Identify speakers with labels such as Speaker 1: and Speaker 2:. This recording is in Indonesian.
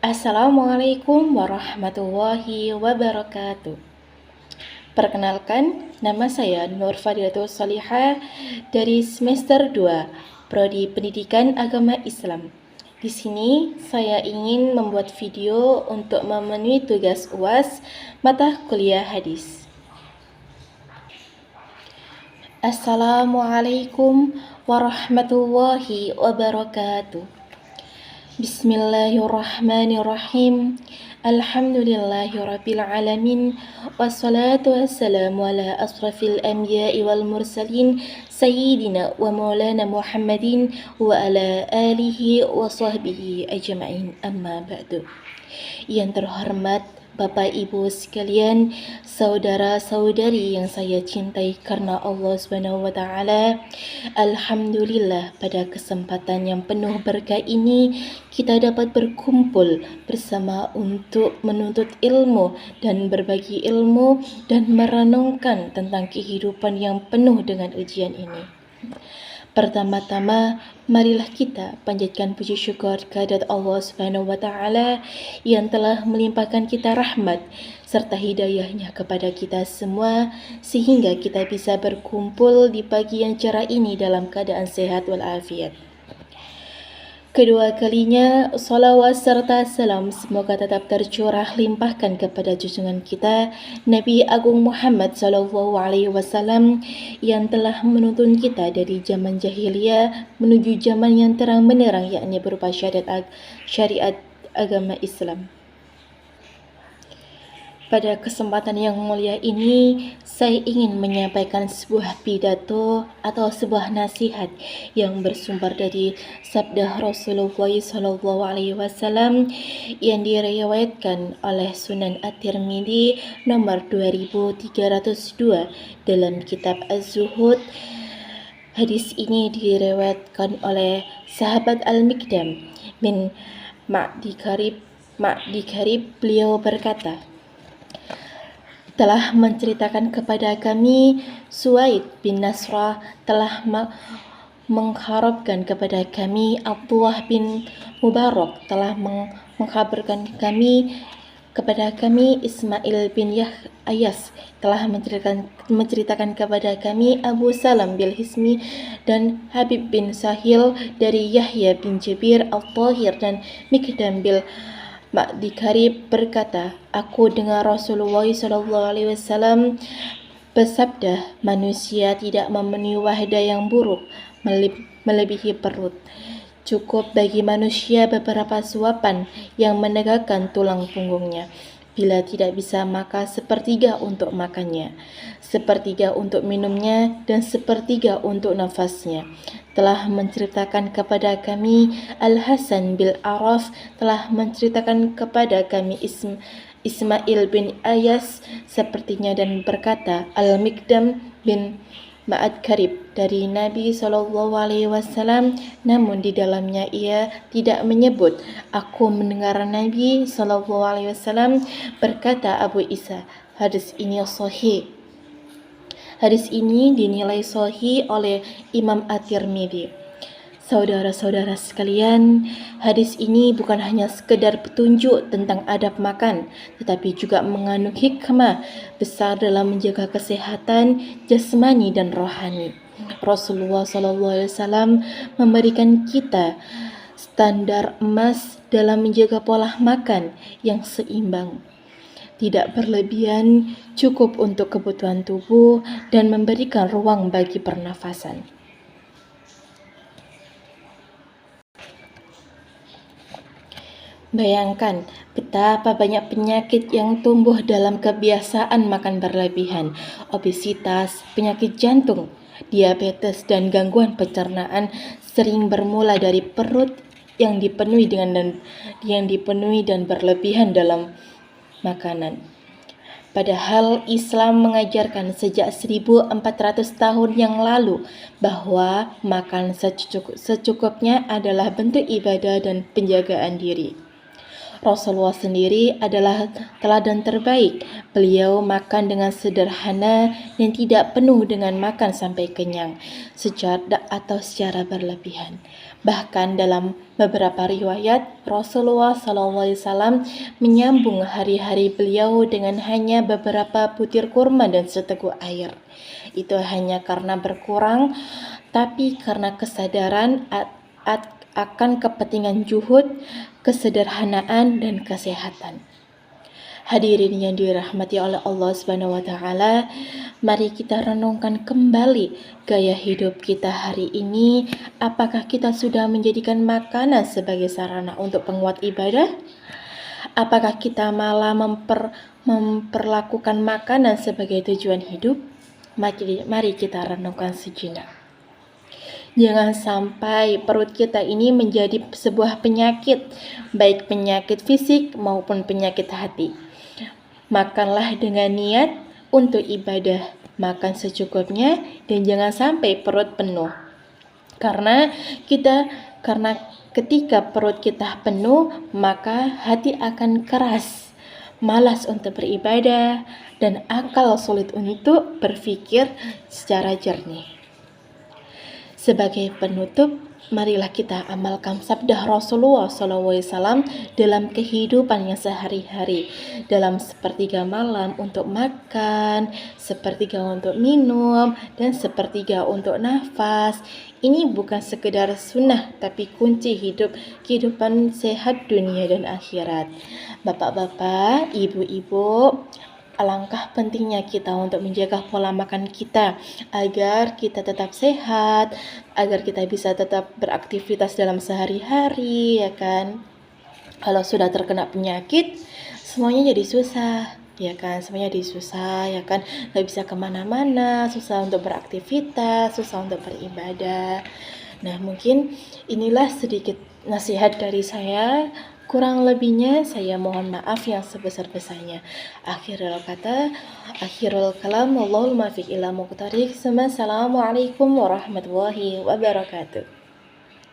Speaker 1: Assalamualaikum warahmatullahi wabarakatuh. Perkenalkan, nama saya Nur Fadilatul Salihah dari semester 2, Prodi Pendidikan Agama Islam. Di sini saya ingin membuat video untuk memenuhi tugas UAS mata kuliah hadis. Assalamualaikum warahmatullahi wabarakatuh. Bismillahirrahmanirrahim. Alhamdulillahirabbil alamin. Wassalatu wassalamu ala asrafil anbiya'i wal mursalin sayyidina wa maulana Muhammadin wa ala alihi wa sahbihi ajma'in. Amma ba'du. Yang terhormat Bapak Ibu sekalian, saudara-saudari yang saya cintai karena Allah Subhanahu wa taala. Alhamdulillah, pada kesempatan yang penuh berkah ini kita dapat berkumpul bersama untuk menuntut ilmu dan berbagi ilmu dan merenungkan tentang kehidupan yang penuh dengan ujian ini. Pertama-tama, marilah kita panjatkan puji syukur kehadirat Allah Subhanahu wa taala yang telah melimpahkan kita rahmat serta hidayahnya kepada kita semua sehingga kita bisa berkumpul di pagi yang cerah ini dalam keadaan sehat walafiat. Kedua kalinya, salawat serta salam semoga tetap tercurah limpahkan kepada junjungan kita Nabi Agung Muhammad SAW yang telah menuntun kita dari zaman jahiliyah menuju zaman yang terang benderang, yakni berupa syariat agama Islam. Pada kesempatan yang mulia ini, saya ingin menyampaikan sebuah pidato atau sebuah nasihat yang bersumber dari sabda Rasulullah SAW yang diriwayatkan oleh Sunan At-Tirmidzi nomor 2302 dalam kitab Az-Zuhud. Hadis ini diriwayatkan oleh sahabat Al-Miqdam bin Ma'di Karib. Beliau berkata, telah menceritakan kepada kami Suwaid bin Nasrah telah mengharapkan kepada kami Abdullah bin Mubarak telah mengkabarkan kepada kami Ismail bin Ayas telah menceritakan kepada kami Abu Salam bil Hismi dan Habib bin Sahil dari Yahya bin Jabir Al-Tahir dan Miqdam bil Ma'di Karib berkata, aku dengar Rasulullah SAW bersabda, manusia tidak memenuhi wadah yang buruk melebihi perut. Cukup bagi manusia beberapa suapan yang menegakkan tulang punggungnya. Bila tidak bisa, maka sepertiga untuk makannya, sepertiga untuk minumnya, dan sepertiga untuk nafasnya. Telah menceritakan kepada kami Al-Hasan bil Araf telah menceritakan kepada kami Ismail bin Ayas sepertinya dan berkata Al-Miqdam bin Ma'ad Karib dari Nabi SAW, namun di dalamnya ia tidak menyebut. Aku mendengar Nabi SAW berkata, Abu Isa, hadis ini sahih. Hadis ini dinilai sahih oleh Imam At-Tirmidzi. Saudara-saudara sekalian, hadis ini bukan hanya sekedar petunjuk tentang adab makan, tetapi juga mengandung hikmah besar dalam menjaga kesehatan jasmani dan rohani. Rasulullah SAW memberikan kita standar emas dalam menjaga pola makan yang seimbang. Tidak berlebihan, cukup untuk kebutuhan tubuh, dan memberikan ruang bagi pernafasan. Bayangkan betapa banyak penyakit yang tumbuh dalam kebiasaan makan berlebihan, obesitas, penyakit jantung, diabetes, dan gangguan pencernaan sering bermula dari perut yang dipenuhi dan berlebihan dalam makanan. Padahal Islam mengajarkan sejak 1400 tahun yang lalu bahwa makan secukupnya adalah bentuk ibadah dan penjagaan diri. Rasulullah sendiri adalah teladan terbaik. Beliau makan dengan sederhana dan tidak penuh dengan makan sampai kenyang, secara berlebihan. Bahkan dalam beberapa riwayat, Rasulullah SAW menyambung hari-hari beliau dengan hanya beberapa butir kurma dan seteguk air. Itu hanya karena berkurang, tapi karena kesadaran akan kepentingan juhud, kesederhanaan, dan kesehatan. Hadirin yang dirahmati oleh Allah Subhanahu wa taala, mari kita renungkan kembali gaya hidup kita hari ini. Apakah kita sudah menjadikan makanan sebagai sarana untuk penguat ibadah? Apakah kita malah memperlakukan makanan sebagai tujuan hidup? Mari kita renungkan sejenak. Jangan sampai perut kita ini menjadi sebuah penyakit, baik penyakit fisik maupun penyakit hati. Makanlah dengan niat untuk ibadah, makan secukupnya dan jangan sampai perut penuh. Karena ketika perut kita penuh, maka hati akan keras, malas untuk beribadah, dan akal sulit untuk berpikir secara jernih. Sebagai penutup, marilah kita amalkan sabda Rasulullah SAW dalam kehidupan yang sehari-hari. Dalam sepertiga malam untuk makan, sepertiga untuk minum, dan sepertiga untuk nafas. Ini bukan sekedar sunnah, tapi kunci kehidupan sehat dunia dan akhirat. Bapak-bapak, ibu-ibu, alangkah pentingnya kita untuk menjaga pola makan kita agar kita tetap sehat, agar kita bisa tetap beraktivitas dalam sehari-hari, ya kan? Kalau sudah terkena penyakit, semuanya jadi susah, ya kan? Semuanya jadi susah, ya kan? Gak bisa kemana-mana, susah untuk beraktivitas, susah untuk beribadah. Nah, mungkin inilah sedikit nasihat dari saya. Kurang lebihnya saya mohon maaf yang sebesar-besarnya. Akhirul kalam, wallahul muwaffiq ila muqtarik. Assalamualaikum warahmatullahi wabarakatuh.